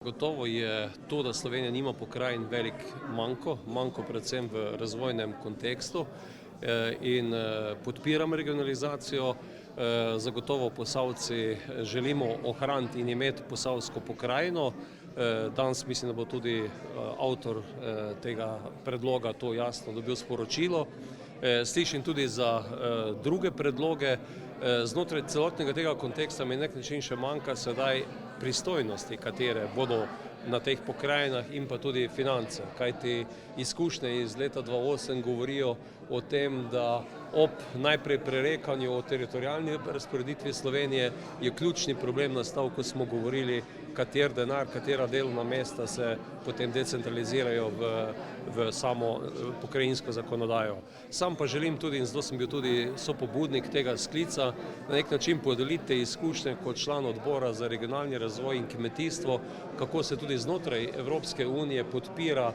Gotovo je to, da Slovenija nima pokrajin, velik manko predvsem v razvojnem kontekstu in podpiram regionalizacijo. Zagotovo Posavci želimo ohraniti in imeti posavsko pokrajino. Danes mislim, da bo tudi avtor tega predloga to jasno dobil sporočilo. Slišim tudi za druge predloge. Znotraj celotnega tega konteksta mi nek način še manjka sedaj pristojnosti, katere bodo na teh pokrajinah in pa tudi finance. Kajti izkušnje iz leta 2008 govorijo o tem, da ob najprej prerekanju o teritorialni razporeditvi Slovenije je ključni problem nastal, ko smo govorili, kater denar, katera delovna mesta se potem decentralizirajo v samo pokrajinsko zakonodajo. Sam pa želim tudi, in zato sem bil tudi sopobudnik tega sklica, na nek način podeliti izkušnje kot član odbora za regionalni razvoj in kmetijstvo, kako se tudi znotraj Evropske unije podpira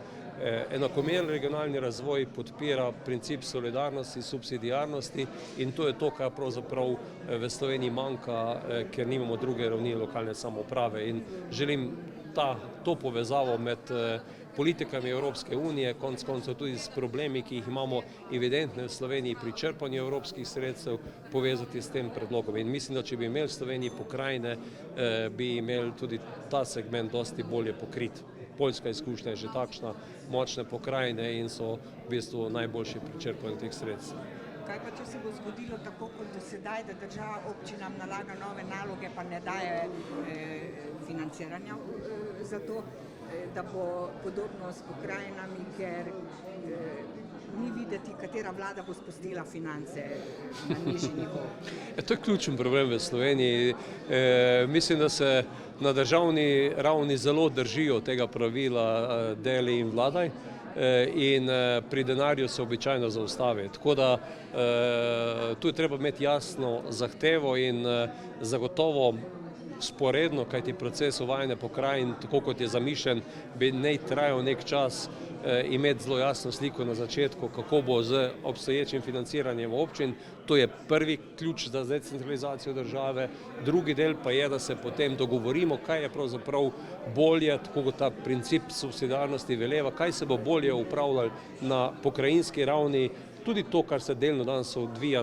enakomeren regionalni razvoj, podpira princip solidarnosti, subsidiarnosti in to je to, kar pravzaprav v Sloveniji manjka, ker nimamo druge ravni lokalne samouprave. In želim to povezavo med politikami Evropske unije, konec koncev tudi s problemi, ki jih imamo evidentne v Sloveniji pri črpanju evropskih sredstev, povezati s tem predlogom. In mislim, da če bi imeli v Sloveniji pokrajine, bi imeli tudi ta segment dosti bolje pokrit. Poljska izkušnja je že takšna, močne pokrajine in so v bistvu najboljši pri črpanju teh sredstev. Kaj pa, če se bo zgodilo tako kot do sedaj, da država občinam nalaga nove naloge, pa ne daje financiranja za to, da bo podobno s pokrajinami, ker ni videti, katera vlada bo spustila finance na nižji nivo? To je ključen problem v Sloveniji. Mislim, da se na državni ravni zelo držijo tega pravila deli in vladaj. In pri denarju se običajno zaustavi. Tako da tu je treba imeti jasno zahtevo in zagotovo sporedno, kajti proces uvajanja pokrajin, tako kot je zamišljen, bi naj trajal nek čas, imeti zelo jasno sliko na začetku, kako bo z obstoječim financiranjem občin. To je prvi ključ za decentralizacijo države. Drugi del pa je, da se potem dogovorimo, kaj je pravzaprav bolje, tako kot ta princip subsidiarnosti veleva, kaj se bo bolje upravljalo na pokrajinski ravni, tudi to, kar se delno danes odvija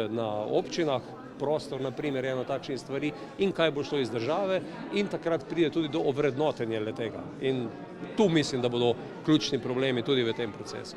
na občinah, prostor, na primer, eno takšnih stvari in kaj bo šlo iz države in takrat pride tudi do ovrednotenja le tega. In tu mislim, da bodo ključni problemi tudi v tem procesu.